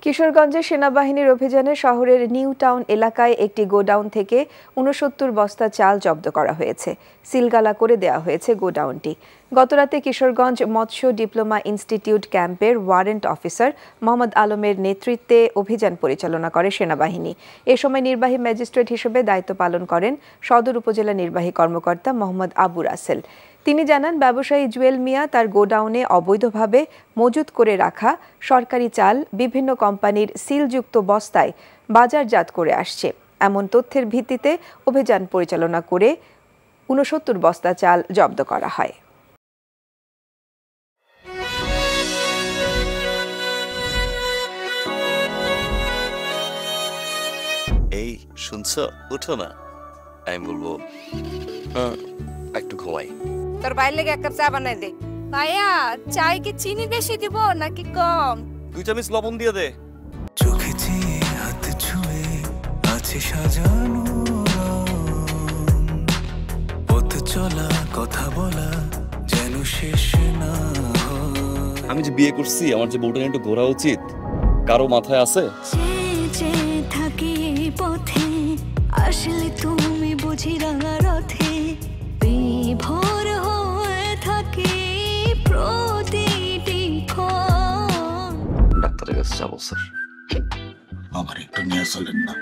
কিশোরগঞ্জে সেনাবাহিনীর অভিযানে শহরের নিউ টাউন এলাকায় একটি গোডাউন থেকে ৬৯ বস্তা চাল জব্দ করা হয়েছে। সিলগালা করে দেওয়া হয়েছে গোডাউনটি। গতরাতে কিশোরগঞ্জ মৎস্য ডিপ্লোমা ইনস্টিটিউট ক্যাম্পের ওয়ারেন্ট অফিসার মোহাম্মদ আলমের নেতৃত্বে অভিযান পরিচালনা করে সেনাবাহিনী। এ সময় নির্বাহী ম্যাজিস্ট্রেট হিসেবে দায়িত্ব পালন করেন সদর উপজেলা নির্বাহী কর্মকর্তা মোহাম্মদ আবু রাসেল। তিনি জানান, ব্যবসায়ী জুয়েল মিয়া তার গোডাউনে অবৈধভাবে মজুত করে রাখা সরকারি চাল বিভিন্ন কোম্পানির সিলযুক্ত বস্তায় বাজারজাত করে আসছে। এমন তথ্যের ভিত্তিতে অভিযান পরিচালনা করে ৬৯ বস্তা চাল জব্দ করা হয়। এই শুনছো, উঠো না। আমি বলবো একটু ঘুমাই। তোর ভাইয়ের লেগে এক কাপ চা বানাই দে। ভাইয়া, চাই কি চিনি বেশি দিব নাকি কম? 2 চামচ লবণ দিয়ে দে। চোখেতে হাত ছুঁয়ে আছে সাজানো, পথ চলা কথা বলা যেন শেষ না। আমি যে বিয়ে করছি, আমার যে বউটা একটু ঘোরা উচিত, কারো মাথায় আছে? থাকি পথে আসলে তুমি বুঝি রাঙা রথে বিভোর হয়ে থাকি প্রতিটি ক্ষণ। ডাক্তারের কাছে যাবো স্যার। আমার একটু নিয়ে চলেন না।